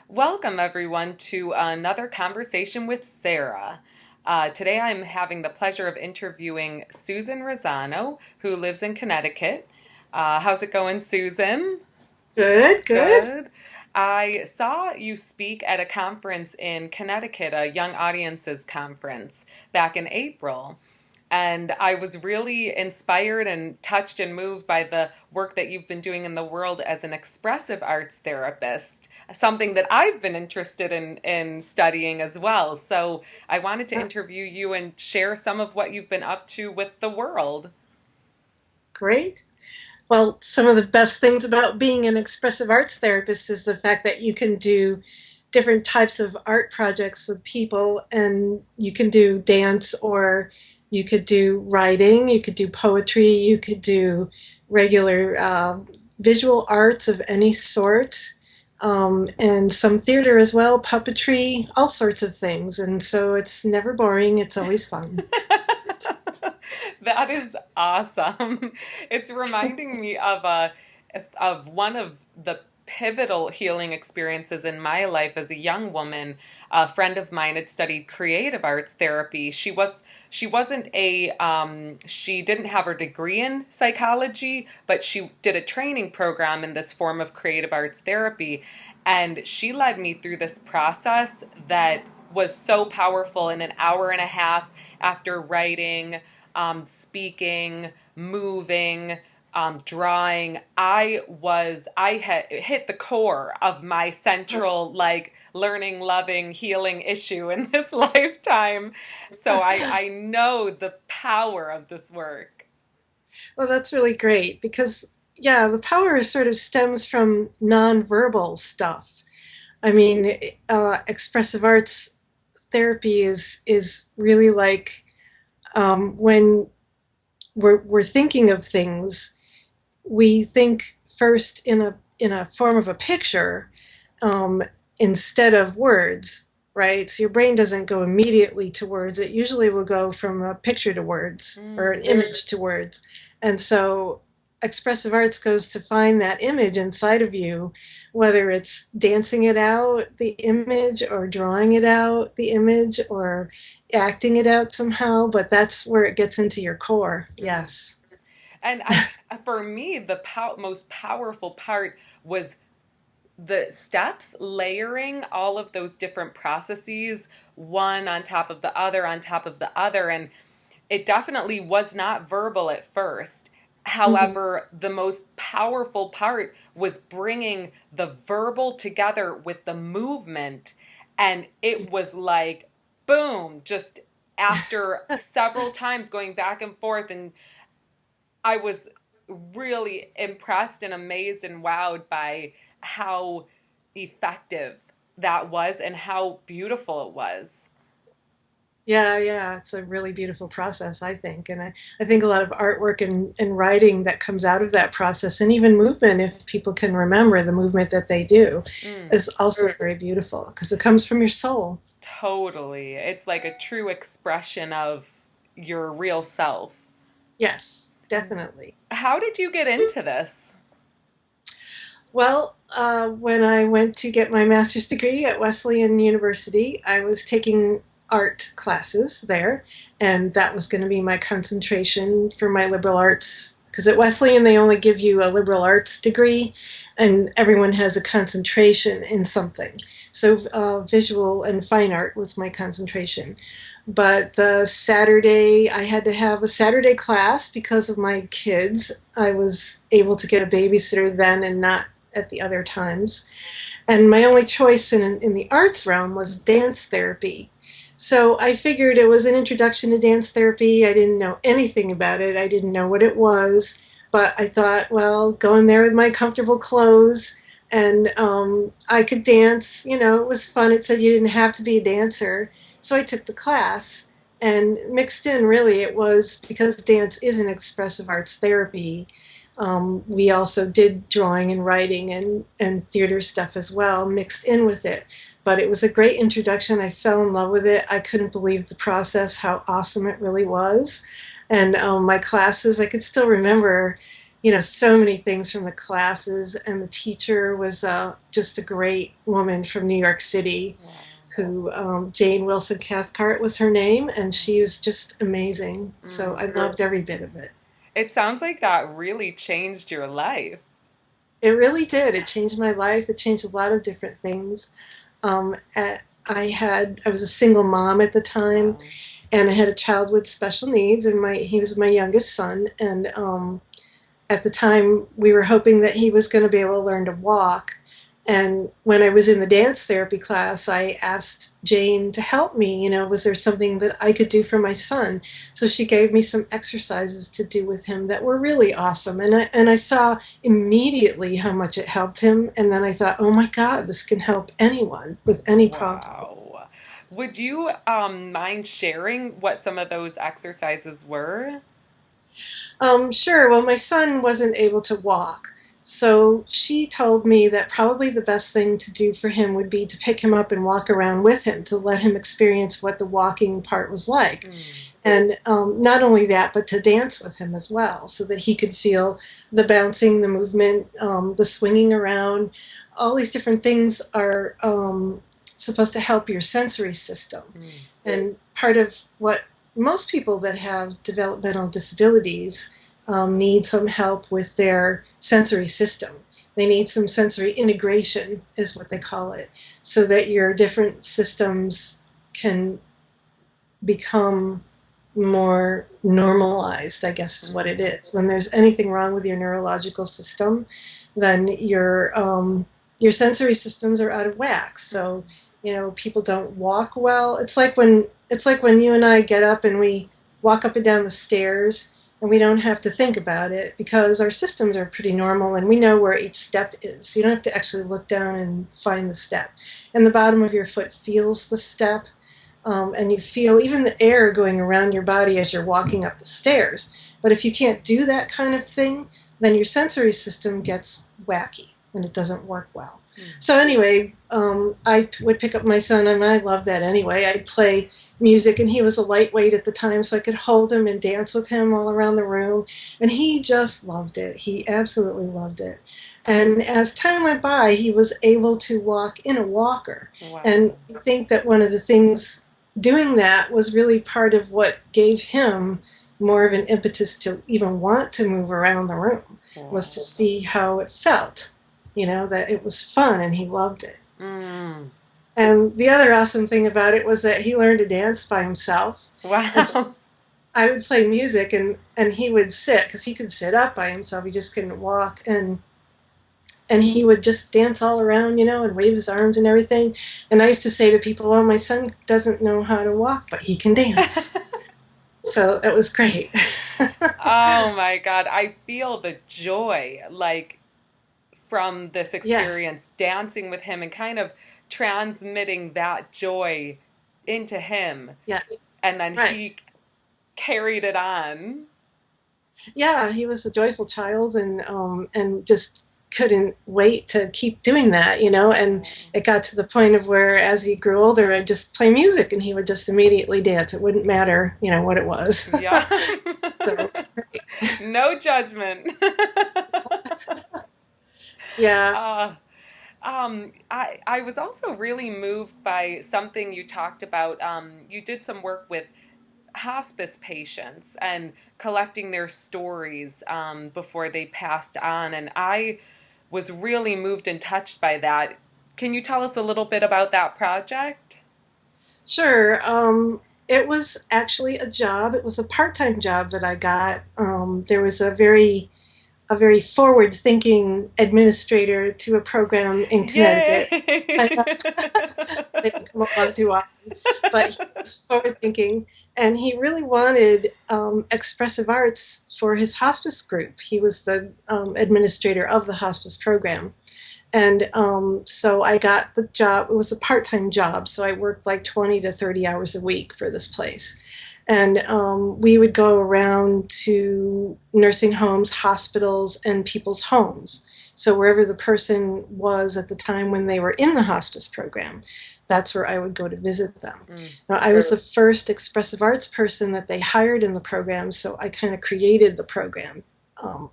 Welcome, everyone, to another conversation with Sarah. Today I'm having the pleasure of interviewing Susan Rosano, who lives in Connecticut. How's it going, Susan? Good, good. Good. I saw you speak at a conference in Connecticut, a Young Audiences conference, back in April. And I was really inspired and touched and moved by the work that you've been doing in the world as an expressive arts therapist, something that I've been interested in studying as well. So I wanted to Uh, interview you and share some of what you've been up to with the world. Great. Well, some of the best things about being an expressive arts therapist is the fact that you can do different types of art projects with people, and you can do dance, or you could do writing, you could do poetry, you could do regular visual arts of any sort, and some theater as well, puppetry, all sorts of things. And so it's never boring, it's always fun. That is awesome. It's reminding me of one of the pivotal healing experiences in my life as a young woman. A friend of mine had studied creative arts therapy. She didn't have her degree in psychology, but she did a training program in this form of creative arts therapy, and she led me through this process that was so powerful in an hour and a half after writing, speaking, moving, drawing. I had hit the core of my central, like, learning, loving, healing issue in this lifetime. So I know the power of this work. Well, that's really great because, yeah, the power sort of stems from nonverbal stuff. I mean, expressive arts therapy is really like when we're thinking of things, we think first in a form of a picture, um, instead of words, right? So your brain doesn't go immediately to words. It usually will go from a picture to words or an Mm. image to words. And so expressive arts goes to find that image inside of you, whether it's dancing it out, the image, or drawing it out, the image, or acting it out somehow. But that's where it gets into your core. Yes. And for me, the most powerful part was the steps, layering all of those different processes, one on top of the other, on top of the other. And it definitely was not verbal at first. Mhm. However, the most powerful part was bringing the verbal together with the movement. And it was like, boom, just after several times going back and forth. And I was really impressed and amazed and wowed by how effective that was and how beautiful it was. Yeah, yeah, it's a really beautiful process, I think. And I think a lot of artwork and writing that comes out of that process, and even movement, if people can remember the movement that they do, Mm, is also very beautiful because it comes from your soul. totally. It's like a true expression of your real self. Yes, definitely. How did you get into this? Well, when I went to get my master's degree at Wesleyan University, I was taking art classes there, and that was going to be my concentration for my liberal arts. Because at Wesleyan, they only give you a liberal arts degree, and everyone has a concentration in something. So, visual and fine art was my concentration. But the Saturday, I had to have a Saturday class because of my kids. I was able to get a babysitter then and not at the other times. And my only choice in the arts realm was dance therapy. So I figured it was an introduction to dance therapy. I didn't know anything about it, I didn't know what it was. But I thought, well, go in there with my comfortable clothes and I could dance. You know, it was fun. It said you didn't have to be a dancer. So I took the class, and mixed in, really, it was because dance is an expressive arts therapy. We also did drawing and writing and theater stuff as well, mixed in with it. But it was a great introduction. I fell in love with it. I couldn't believe the process, how awesome it really was. And my classes, I could still remember, so many things from the classes. And the teacher was just a great woman from New York City Wow. who, Jane Wilson Cathcart was her name, and she was just amazing. So Mm. I loved every bit of it. It sounds like that really changed your life. It really did. It changed my life. It changed a lot of different things. I was a single mom at the time, Wow. and I had a child with special needs, and he was my youngest son, and at the time we were hoping that he was going to be able to learn to walk. And when I was in the dance therapy class, I asked Jane to help me. Was there something that I could do for my son? So she gave me some exercises to do with him that were really awesome. And I saw immediately how much it helped him. And then I thought, oh my God, this can help anyone with any problem. Wow. Would you mind sharing what some of those exercises were? Sure. Well, my son wasn't able to walk. So she told me that probably the best thing to do for him would be to pick him up and walk around with him to let him experience what the walking part was like. Mm. And not only that, but to dance with him as well so that he could feel the bouncing, the movement, the swinging around. All these different things are supposed to help your sensory system. Mm. And part of what most people that have developmental disabilities need some help with their sensory system. They need some sensory integration, is what they call it, so that your different systems can become more normalized, I guess is what it Mm. is. When there's anything wrong with your neurological system, then your sensory systems are out of whack. So, people don't walk well. It's like when you and I get up and we walk up and down the stairs and we don't have to think about it because our systems are pretty normal and we know where each step is. You don't have to actually look down and find the step. And the bottom of your foot feels the step, and you feel even the air going around your body as you're walking up the stairs. But if you can't do that kind of thing, then your sensory system gets wacky and it doesn't work well. Mm. So anyway, I would pick up my son, and I loved that anyway. I'd play music, and he was a lightweight at the time, so I could hold him and dance with him all around the room. And he just loved it. He absolutely loved it. And as time went by, he was able to walk in a walker. And Wow. I think that one of the things doing that was really part of what gave him more of an impetus to even want to move around the room, was to Wow. see how it felt, that it was fun and he loved it. Mm. And the other awesome thing about it was that he learned to dance by himself. And so Wow. I would play music, and he would sit, because he could sit up by himself. He just couldn't walk. And he would just dance all around, and wave his arms and everything. And I used to say to people, well, my son doesn't know how to walk, but he can dance. So it was great. Oh my God. I feel the joy like from this Yeah, experience dancing with him and kind of transmitting that joy into him. yes, And then right. he carried it on. Yeah, he was a joyful child, and just couldn't wait to keep doing that, and it got to the point of where as he grew older, I'd just play music and he would just immediately dance. It wouldn't matter, what it was. Yeah. So it's great. No judgment. Yeah, uh, I was also really moved by something you talked about. You did some work with hospice patients and collecting their stories before they passed on, and I was really moved and touched by that. Can you tell us a little bit about that project? sure. It was actually a job. It was a part-time job that I got. There was a very forward-thinking administrator to a program in Yay! Connecticut. I They don't come along too often, but he was forward-thinking, and he really wanted expressive arts for his hospice group. He was the administrator of the hospice program, and so I got the job. It was a part-time job, so I worked like 20 to 30 hours a week for this place. And we would go around to nursing homes, hospitals, and people's homes. So wherever the person was at the time when they were in the hospice program, that's where I would go to visit them. Mm. Now, I was the first expressive arts person that they hired in the program, so I kind of created the program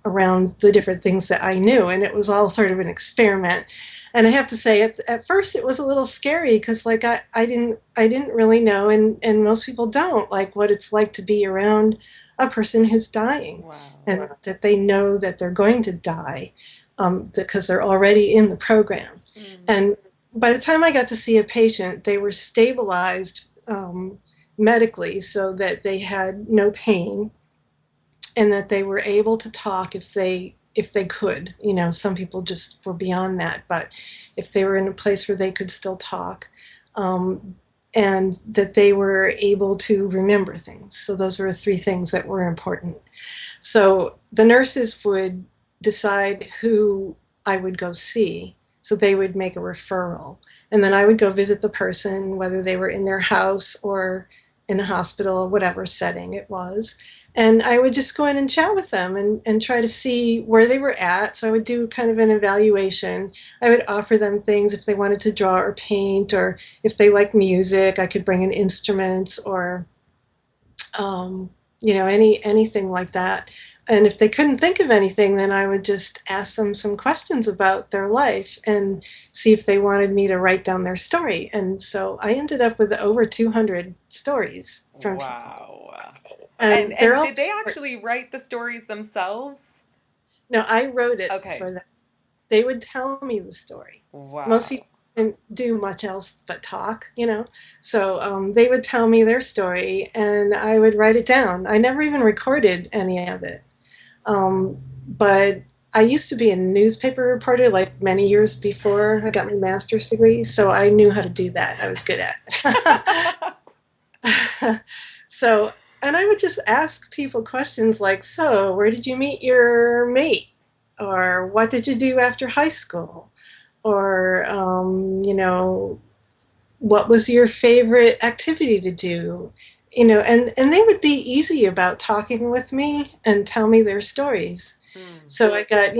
around the different things that I knew, and it was all sort of an experiment. And I have to say, at first, it was a little scary because, like, I didn't really know, and most people don't, like, what it's like to be around a person who's dying, Wow. and that they know that they're going to die, because they're already in the program. Mm. And by the time I got to see a patient, they were stabilized, medically, so that they had no pain and that they were able to talk if they could. Some people just were beyond that, but if they were in a place where they could still talk, um, and that they were able to remember things. So those were three things that were important. So the nurses would decide who I would go see. So they would make a referral. And then I would go visit the person, whether they were in their house or in a hospital, whatever setting it was. And I would just go in and chat with them and try to see where they were at. So I would do kind of an evaluation. I would offer them things if they wanted to draw or paint, or if they liked music, I could bring in instruments or um, anything like that. And if they couldn't think of anything, then I would just ask them some questions about their life and see if they wanted me to write down their story. And so I ended up with over 200 stories from people. Wow. And And they're and all did they short. actually write the stories themselves? No, I wrote it Okay. for them. They would tell me the story. Most Wow. people didn't do much else but talk. So they would tell me their story and I would write it down. I never even recorded any of it. But I used to be a newspaper reporter like many years before I got my master's degree, so I knew how to do that. I was good at it. So, and I would just ask people questions like, so, where did you meet your mate? Or what did you do after high school? Or, what was your favorite activity to do? And they would be easy about talking with me and tell me their stories. Mm. So I got,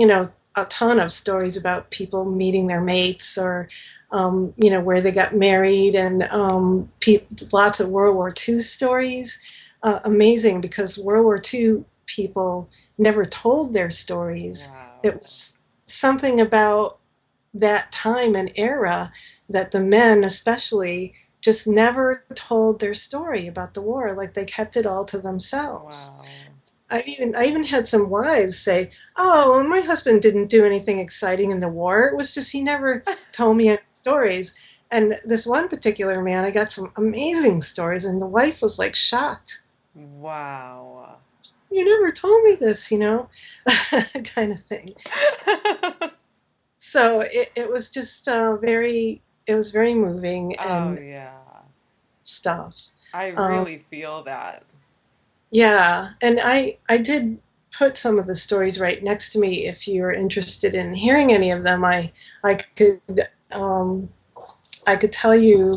a ton of stories about people meeting their mates, or, where they got married, and lots of World War II stories. Amazing, because World War II people never told their stories. It Wow. was something about that time and era that the men, especially, just never told their story about the war. Like, they kept it all to themselves. Wow. I even had some wives say, "Oh, well, my husband didn't do anything exciting in the war. It was just he never told me any stories." And this one particular man, I got some amazing stories, and the wife was like shocked. Wow. "You never told me this," kind of thing. So it was just it was very moving Oh and yeah. stuff. I Um, really feel that. yeah, and I did put some of the stories right next to me. If you're interested in hearing any of them, I could um, I could tell you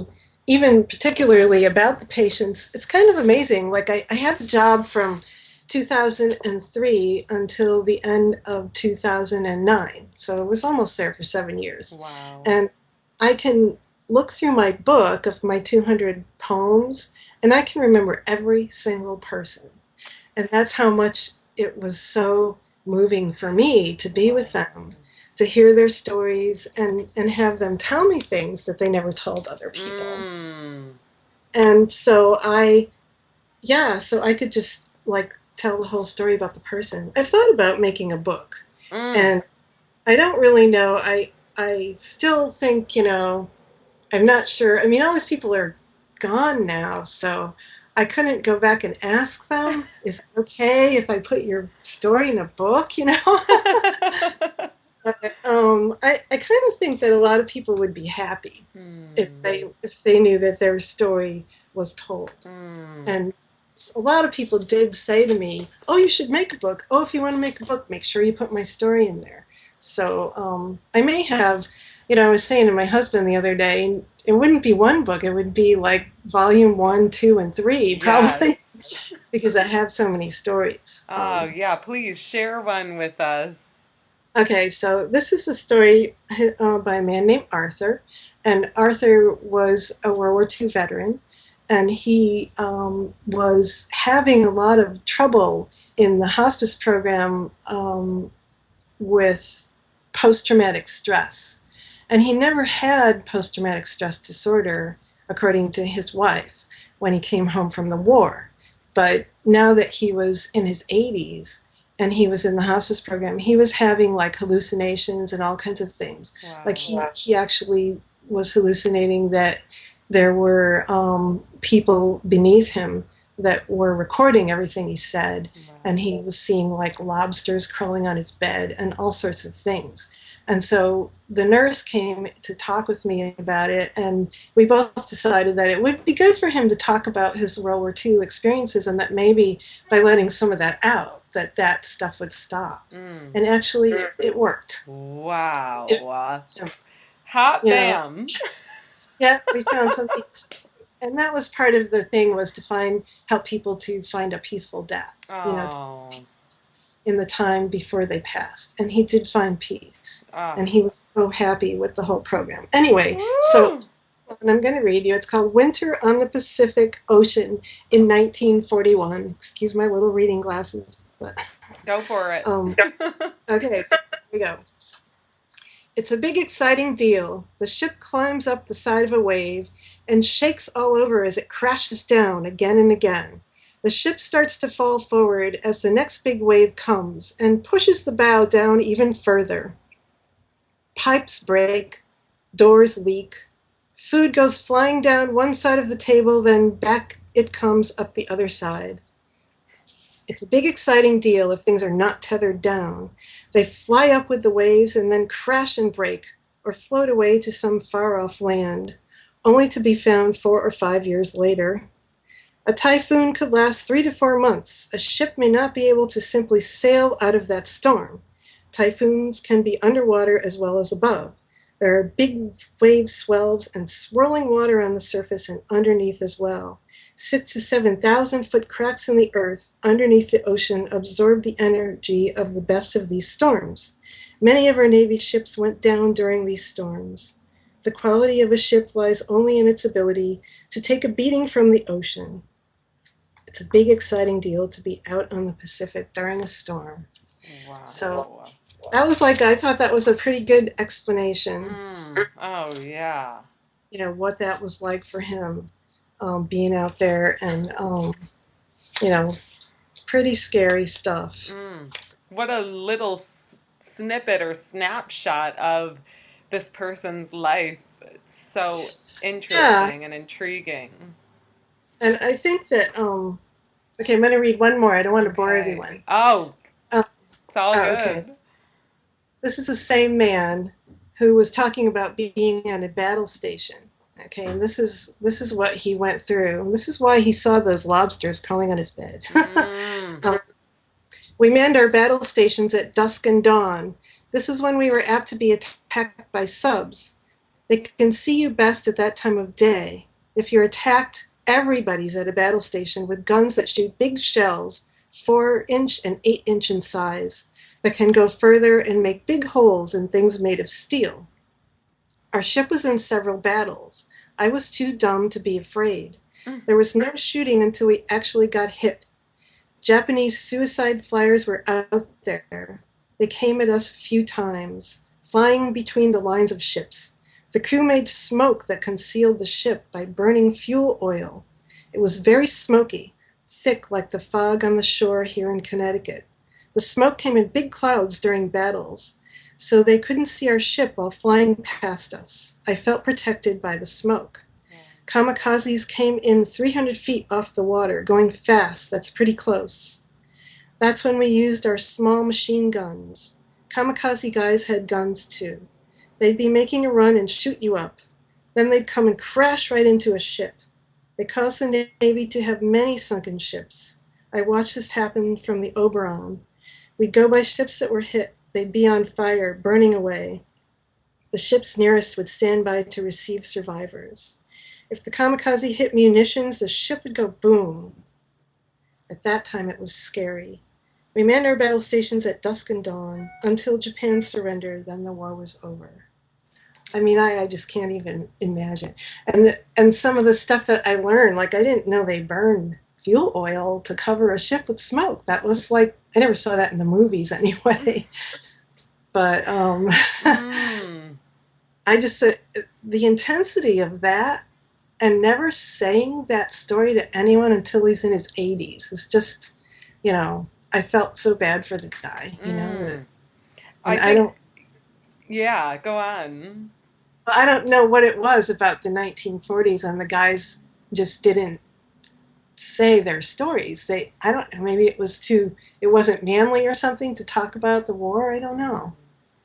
even particularly about the patients. It's kind of amazing. Like, I had the job from 2003 until the end of 2009. So it was almost there for 7 years. Wow. And I can look through my book of my 200 poems, and I can remember every single person. And that's how much it was so moving for me to be with them, Wow. to hear their stories, and have them tell me things that they never told other people. Mm. And so I could just, like, tell the whole story about the person. I've thought about making a book, Mm. and I don't really know. I still think, I'm not sure. I mean, all these people are gone now, so I couldn't go back and ask them, is it okay if I put your story in a book? But I kind of think that a lot of people would be happy if Hmm. they knew that their story was told. Mm. And a lot of people did say to me, "Oh, you should make a book. Oh, if you want to make a book, make sure you put my story in there." So I may have. I was saying to my husband the other day, it wouldn't be one book; it would be like volume one, two, and three, probably, Yes. because I have so many stories. Oh, yeah. Please share one with us. Okay, so this is a story by a man named Arthur, and Arthur was a World War II veteran, and he was having a lot of trouble in the hospice program with post-traumatic stress. And he never had post-traumatic stress disorder, according to his wife, when he came home from the war. But now that he was in his 80s and he was in the hospice program, he was having like hallucinations and all kinds of things. Like Wow. he actually was hallucinating that there were people beneath him that were recording everything he said, and Wow. he was seeing like lobsters crawling on his bed and all sorts of things. And so the nurse came to talk with me about it, and we both decided that it would be good for him to talk about his World War II experiences, and that maybe by letting some of that out, that that stuff would stop. Mm. And actually, it worked. Wow. It, Hot you know, damn. yeah, we found some peace. And that was part of the thing, was to help people to find a peaceful death, Oh. in the time before they passed. And he did find peace. Oh. And he was so happy with the whole program. Anyway, so Woo! and I'm going to read you. It's called Winter on the Pacific Ocean in 1941. Excuse my little reading glasses, but Go for it. okay, so here we go. It's a big, exciting deal. The ship climbs up the side of a wave and shakes all over as it crashes down again and again. The ship starts to fall forward as the next big wave comes and pushes the bow down even further. Pipes break, doors leak, food goes flying down one side of the table, then back it comes up the other side. It's a big, exciting deal if things are not tethered down. They fly up with the waves and then crash and break, or float away to some far-off land, only to be found 4 or 5 years later. A typhoon could last 3 to 4 months. A ship may not be able to simply sail out of that storm. Typhoons can be underwater as well as above. There are big wave swells and swirling water on the surface and underneath as well. 6 to 7,000 foot cracks in the earth underneath the ocean absorb the energy of the best of these storms. Many of our Navy ships went down during these storms. The quality of a ship lies only in its ability to take a beating from the ocean. It's a big, exciting deal to be out on the Pacific during a storm. So Wow. that was like, I thought that was a pretty good explanation, Oh, yeah. what that was like for him, being out there, and, you know, pretty scary stuff. What a little snippet or snapshot of this person's life. It's so Yeah, interesting and intriguing. and I think that, okay, I'm going to read one more. I don't want to bore Okay. everyone. Oh, Um, it's all okay. good. This is the same man who was talking about being at a battle station. Okay, and this is what he went through. This is why he saw those lobsters crawling on his bed. Mm. We manned our battle stations at dusk and dawn. This is when we were apt to be attacked by subs. They can see you best at that time of day. If you're attacked, everybody's at a battle station with guns that shoot big shells, 4-inch and 8-inch in size, that can go further and make big holes in things made of steel. Our ship was in several battles. I was too dumb to be afraid. There was no shooting until we actually got hit. Japanese suicide flyers were out there. They came at us a few times, flying between the lines of ships. The crew made smoke that concealed the ship by burning fuel oil. It was very smoky, thick like the fog on the shore here in Connecticut. The smoke came in big clouds during battles, so they couldn't see our ship while flying past us. I felt protected by the smoke. Kamikazes came in 300 feet off the water, going fast. That's pretty close. That's when we used our small machine guns. Kamikaze guys had guns too. They'd be making a run and shoot you up. Then they'd come and crash right into a ship. They caused the Navy to have many sunken ships. I watched this happen from the Oberon. We'd go by ships that were hit. They'd be on fire, burning away. The ships nearest would stand by to receive survivors. If the kamikaze hit munitions, the ship would go boom. At that time, it was scary. We manned our battle stations at dusk and dawn until Japan surrendered, then the war was over. I mean, I just can't even imagine. And some of the stuff that I learned, like I didn't know they burned fuel oil to cover a ship with smoke. That was like, I never saw that in the movies anyway. But Mm. I just, the intensity of that and never saying that story to anyone until he's in his 80s was just, I felt so bad for the guy, Mm. I and I don't, think, yeah, go on. I don't know what it was about the 1940s and the guys just didn't say their stories. I don't, maybe it wasn't manly or something to talk about the war. I don't know.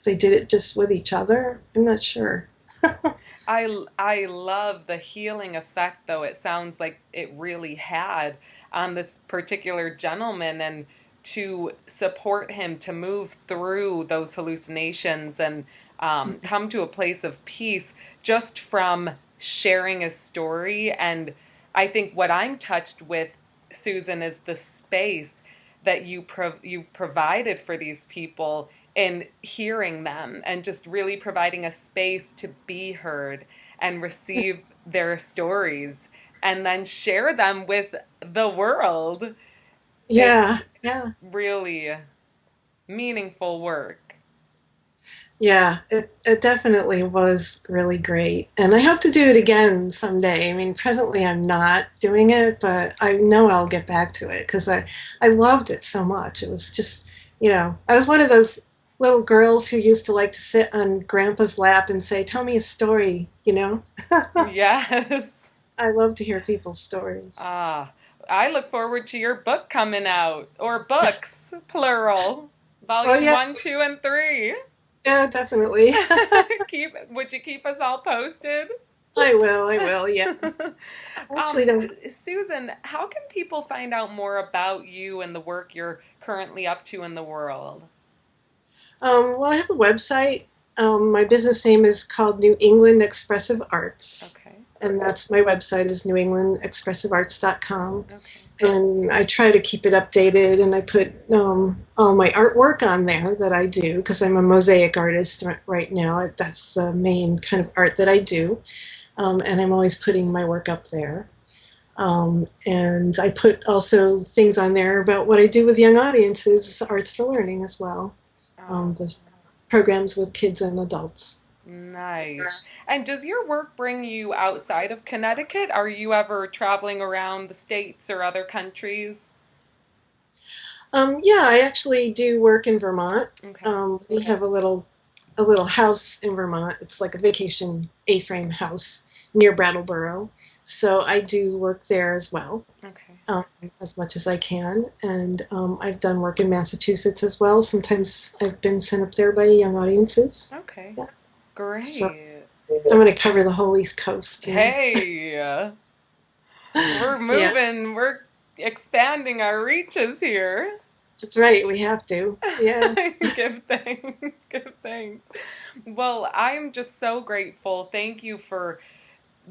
They did it just with each other. I'm not sure. I love the healing effect, though it sounds like it really had on this particular gentleman, and to support him to move through those hallucinations and come to a place of peace just from sharing a story. And I think what I'm touched with, Susan, is the space that you've provided for these people in hearing them, and just really providing a space to be heard and receive their stories and then share them with the world. Yeah, It's yeah. really meaningful work. Yeah, it definitely was really great. And I hope to do it again someday. I mean, presently I'm not doing it, but I know I'll get back to it because I loved it so much. It was just, I was one of those little girls who used to like to sit on grandpa's lap and say, "Tell me a story." Yes. I love to hear people's stories. Ah, I look forward to your book coming out, or books, plural, Well, volume one, two, yes. and three. Yeah, definitely. Would you keep us all posted? I will, yeah. I actually um, don't. Susan, how can people find out more about you and the work you're currently up to in the world? Well, I have a website. My business name is called New England Expressive Arts, Okay. and that's my website is newenglandexpressivearts.com. Okay. And I try to keep it updated, and I put all my artwork on there that I do because I'm a mosaic artist right now. That's the main kind of art that I do, and I'm always putting my work up there. And I put also things on there about what I do with young audiences, Arts for Learning as well, Oh, the programs with kids and adults. nice. And does your work bring you outside of Connecticut? Are you ever traveling around the states or other countries? Yeah, I actually do work in Vermont. Okay. We have a little house in Vermont. It's like a vacation A-frame house near Brattleboro. So I do work there as well, Okay. um, as much as I can. And I've done work in Massachusetts as well. Sometimes I've been sent up there by young audiences. Okay. Yeah. So Great. I'm going to cover the whole East Coast. Hey, we're Yeah, moving. We're expanding our reaches here. that's right. We have to. Yeah. Give thanks. Give thanks. Well, I'm just so grateful. Thank you for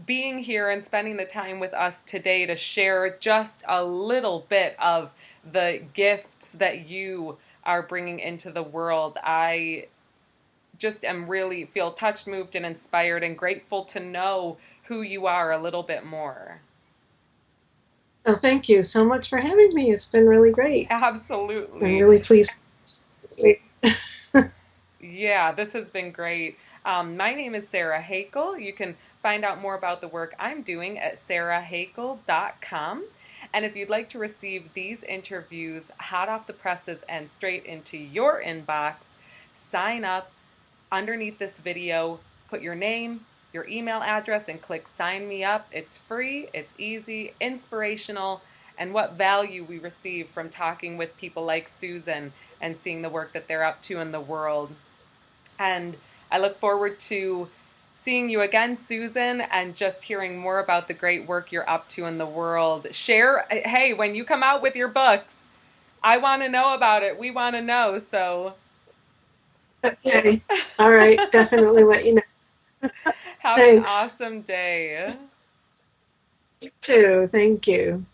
being here and spending the time with us today to share just a little bit of the gifts that you are bringing into the world. I just am really feel touched, moved, and inspired, and grateful to know who you are a little bit more. Well, thank you so much for having me. It's been really great. I'm Absolutely. really pleased. Yeah, this has been great. My name is Sarah Hakel. You can find out more about the work I'm doing at sarahhakel.com. And if you'd like to receive these interviews hot off the presses and straight into your inbox, sign up underneath this video, put your name, your email address, and click sign me up. It's free, it's easy, inspirational, and what value we receive from talking with people like Susan and seeing the work that they're up to in the world. And I look forward to seeing you again, Susan, and just hearing more about the great work you're up to in the world. Share, hey, when you come out with your books, I want to know about it. We want to know. So Okay. All right. Definitely let you know. have an Thanks. awesome day. You too. Thank you.